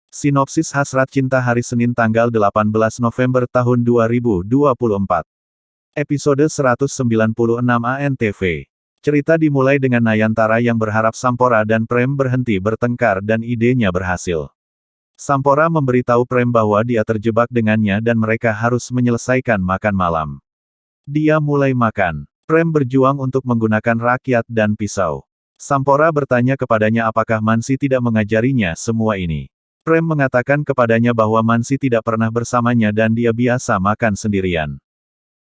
Sinopsis Hasrat Cinta hari Senin tanggal 18 November tahun 2024. Episode 196 ANTV. Cerita dimulai dengan Nayantara yang berharap Sampora dan Prem berhenti bertengkar dan idenya berhasil. Sampora memberitahu Prem bahwa dia terjebak dengannya dan mereka harus menyelesaikan makan malam. Dia mulai makan. Prem berjuang untuk menggunakan rakyat dan pisau. Sampora bertanya kepadanya apakah Mansi tidak mengajarinya semua ini. Prem mengatakan kepadanya bahwa Mansi tidak pernah bersamanya dan dia biasa makan sendirian.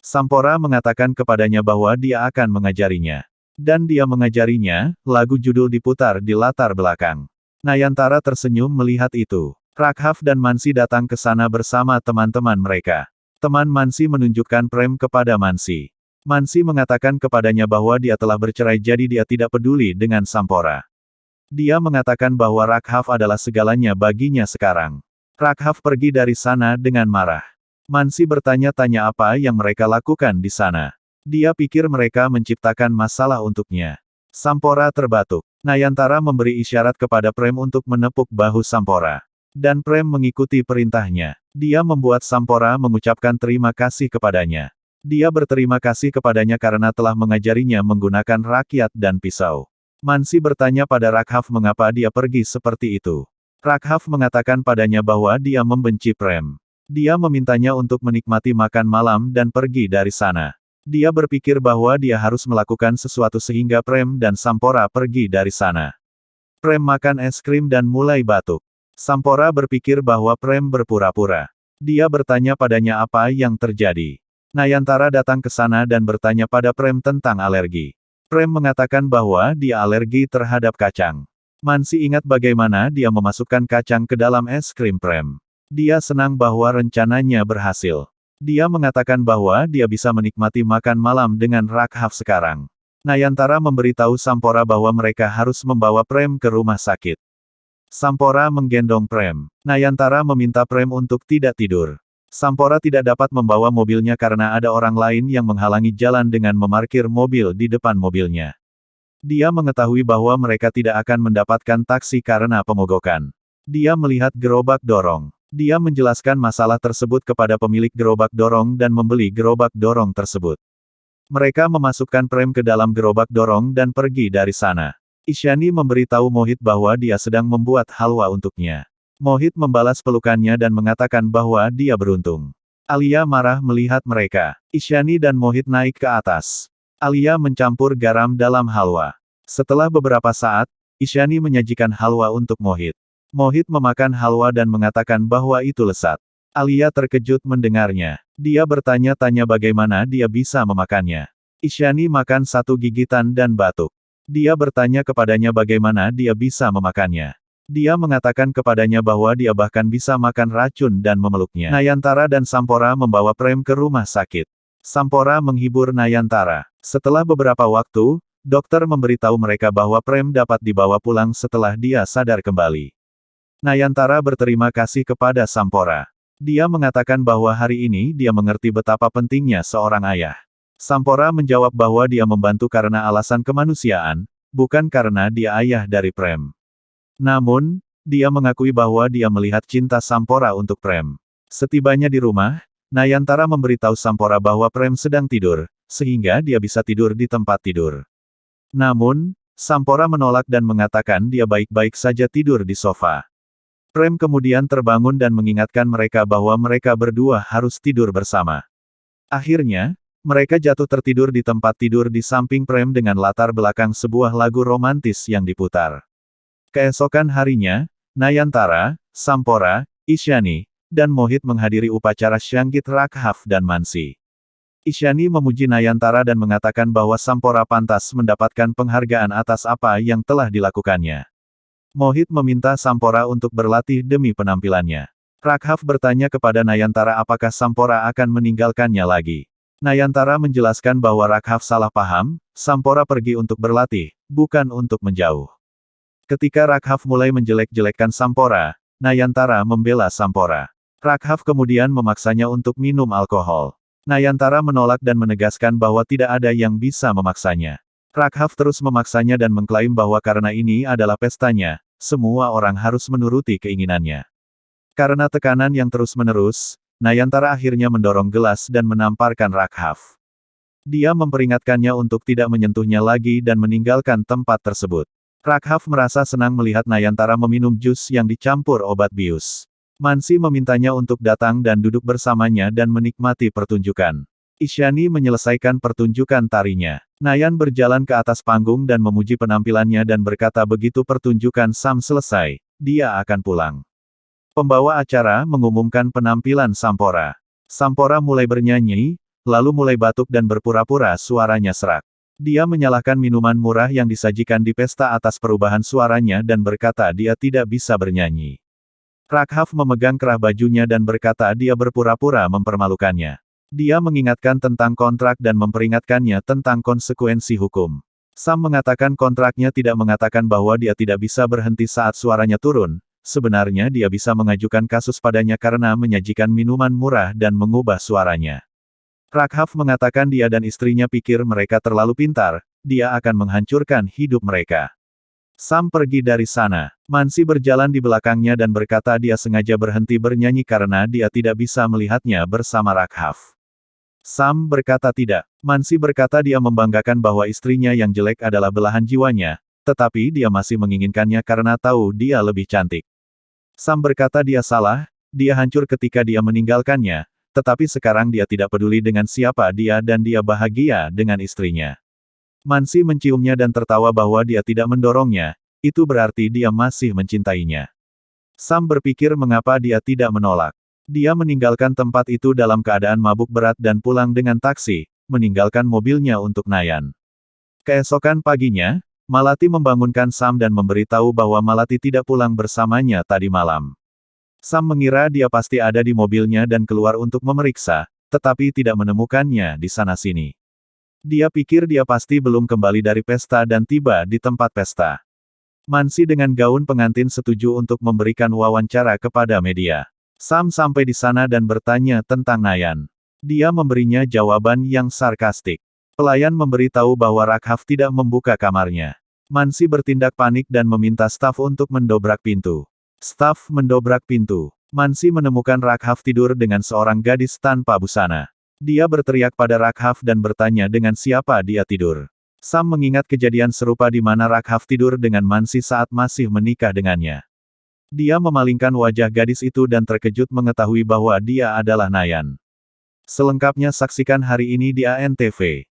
Sampora mengatakan kepadanya bahwa dia akan mengajarinya. Dan dia mengajarinya, lagu judul diputar di latar belakang. Nayantara tersenyum melihat itu. Raghav dan Mansi datang ke sana bersama teman-teman mereka. Teman Mansi menunjukkan Prem kepada Mansi. Mansi mengatakan kepadanya bahwa dia telah bercerai jadi dia tidak peduli dengan Sampora. Dia mengatakan bahwa Raghav adalah segalanya baginya sekarang. Raghav pergi dari sana dengan marah. Mansi bertanya-tanya apa yang mereka lakukan di sana. Dia pikir mereka menciptakan masalah untuknya. Sampora terbatuk. Nayantara memberi isyarat kepada Prem untuk menepuk bahu Sampora. Dan Prem mengikuti perintahnya. Dia membuat Sampora mengucapkan terima kasih kepadanya. Dia berterima kasih kepadanya karena telah mengajarinya menggunakan rakyat dan pisau. Mansi bertanya pada Raghav mengapa dia pergi seperti itu. Raghav mengatakan padanya bahwa dia membenci Prem. Dia memintanya untuk menikmati makan malam dan pergi dari sana. Dia berpikir bahwa dia harus melakukan sesuatu sehingga Prem dan Sampora pergi dari sana. Prem makan es krim dan mulai batuk. Sampora berpikir bahwa Prem berpura-pura. Dia bertanya padanya apa yang terjadi. Nayantara datang ke sana dan bertanya pada Prem tentang alergi. Prem mengatakan bahwa dia alergi terhadap kacang. Mansi ingat bagaimana dia memasukkan kacang ke dalam es krim Prem. Dia senang bahwa rencananya berhasil. Dia mengatakan bahwa dia bisa menikmati makan malam dengan Raghav sekarang. Nayantara memberitahu Sampora bahwa mereka harus membawa Prem ke rumah sakit. Sampora menggendong Prem. Nayantara meminta Prem untuk tidak tidur. Sampora tidak dapat membawa mobilnya karena ada orang lain yang menghalangi jalan dengan memarkir mobil di depan mobilnya. Dia mengetahui bahwa mereka tidak akan mendapatkan taksi karena pemogokan. Dia melihat gerobak dorong. Dia menjelaskan masalah tersebut kepada pemilik gerobak dorong dan membeli gerobak dorong tersebut. Mereka memasukkan Prem ke dalam gerobak dorong dan pergi dari sana. Isyani memberitahu Mohit bahwa dia sedang membuat halwa untuknya. Mohit membalas pelukannya dan mengatakan bahwa dia beruntung. Alia marah melihat mereka. Isyani dan Mohit naik ke atas. Alia mencampur garam dalam halwa. Setelah beberapa saat, Isyani menyajikan halwa untuk Mohit. Mohit memakan halwa dan mengatakan bahwa itu lezat. Alia terkejut mendengarnya. Dia bertanya-tanya bagaimana dia bisa memakannya. Isyani makan satu gigitan dan batuk. Dia bertanya kepadanya bagaimana dia bisa memakannya. Dia mengatakan kepadanya bahwa dia bahkan bisa makan racun dan memeluknya. Nayantara dan Sampora membawa Prem ke rumah sakit. Sampora menghibur Nayantara. Setelah beberapa waktu, dokter memberitahu mereka bahwa Prem dapat dibawa pulang setelah dia sadar kembali. Nayantara berterima kasih kepada Sampora. Dia mengatakan bahwa hari ini dia mengerti betapa pentingnya seorang ayah. Sampora menjawab bahwa dia membantu karena alasan kemanusiaan, bukan karena dia ayah dari Prem. Namun, dia mengakui bahwa dia melihat cinta Sampora untuk Prem. Setibanya di rumah, Nayantara memberitahu Sampora bahwa Prem sedang tidur, sehingga dia bisa tidur di tempat tidur. Namun, Sampora menolak dan mengatakan dia baik-baik saja tidur di sofa. Prem kemudian terbangun dan mengingatkan mereka bahwa mereka berdua harus tidur bersama. Akhirnya, mereka jatuh tertidur di tempat tidur di samping Prem dengan latar belakang sebuah lagu romantis yang diputar. Keesokan harinya, Nayantara, Sampora, Isyani, dan Mohit menghadiri upacara Syanggit Raghav dan Mansi. Isyani memuji Nayantara dan mengatakan bahwa Sampora pantas mendapatkan penghargaan atas apa yang telah dilakukannya. Mohit meminta Sampora untuk berlatih demi penampilannya. Raghav bertanya kepada Nayantara apakah Sampora akan meninggalkannya lagi. Nayantara menjelaskan bahwa Raghav salah paham, Sampora pergi untuk berlatih, bukan untuk menjauh. Ketika Raghav mulai menjelek-jelekkan Sampora, Nayantara membela Sampora. Raghav kemudian memaksanya untuk minum alkohol. Nayantara menolak dan menegaskan bahwa tidak ada yang bisa memaksanya. Raghav terus memaksanya dan mengklaim bahwa karena ini adalah pestanya, semua orang harus menuruti keinginannya. Karena tekanan yang terus-menerus, Nayantara akhirnya mendorong gelas dan menamparkan Raghav. Dia memperingatkannya untuk tidak menyentuhnya lagi dan meninggalkan tempat tersebut. Raghav merasa senang melihat Nayantara meminum jus yang dicampur obat bius. Mansi memintanya untuk datang dan duduk bersamanya dan menikmati pertunjukan. Isyani menyelesaikan pertunjukan tarinya. Nayan berjalan ke atas panggung dan memuji penampilannya dan berkata begitu pertunjukan Sam selesai, dia akan pulang. Pembawa acara mengumumkan penampilan Sampora. Sampora mulai bernyanyi, lalu mulai batuk dan berpura-pura suaranya serak. Dia menyalahkan minuman murah yang disajikan di pesta atas perubahan suaranya dan berkata dia tidak bisa bernyanyi. Raghav memegang kerah bajunya dan berkata dia berpura-pura mempermalukannya. Dia mengingatkan tentang kontrak dan memperingatkannya tentang konsekuensi hukum. Sam mengatakan kontraknya tidak mengatakan bahwa dia tidak bisa berhenti saat suaranya turun. Sebenarnya dia bisa mengajukan kasus padanya karena menyajikan minuman murah dan mengubah suaranya. Raghav mengatakan dia dan istrinya pikir mereka terlalu pintar, dia akan menghancurkan hidup mereka. Sam pergi dari sana. Mansi berjalan di belakangnya dan berkata dia sengaja berhenti bernyanyi karena dia tidak bisa melihatnya bersama Raghav. Sam berkata tidak. Mansi berkata dia membanggakan bahwa istrinya yang jelek adalah belahan jiwanya, tetapi dia masih menginginkannya karena tahu dia lebih cantik. Sam berkata dia salah, dia hancur ketika dia meninggalkannya, tetapi sekarang dia tidak peduli dengan siapa dia dan dia bahagia dengan istrinya. Mansi menciumnya dan tertawa bahwa dia tidak mendorongnya, itu berarti dia masih mencintainya. Sam berpikir mengapa dia tidak menolak. Dia meninggalkan tempat itu dalam keadaan mabuk berat dan pulang dengan taksi, meninggalkan mobilnya untuk Nayan. Keesokan paginya, Malati membangunkan Sam dan memberitahu bahwa Malati tidak pulang bersamanya tadi malam. Sam mengira dia pasti ada di mobilnya dan keluar untuk memeriksa, tetapi tidak menemukannya di sana-sini. Dia pikir dia pasti belum kembali dari pesta dan tiba di tempat pesta. Mansi dengan gaun pengantin setuju untuk memberikan wawancara kepada media. Sam sampai di sana dan bertanya tentang Nayan. Dia memberinya jawaban yang sarkastik. Pelayan memberitahu bahwa Raghav tidak membuka kamarnya. Mansi bertindak panik dan meminta staf untuk mendobrak pintu. Staf mendobrak pintu. Mansi menemukan Raghav tidur dengan seorang gadis tanpa busana. Dia berteriak pada Raghav dan bertanya dengan siapa dia tidur. Sam mengingat kejadian serupa di mana Raghav tidur dengan Mansi saat masih menikah dengannya. Dia memalingkan wajah gadis itu dan terkejut mengetahui bahwa dia adalah Nayan. Selengkapnya saksikan hari ini di ANTV.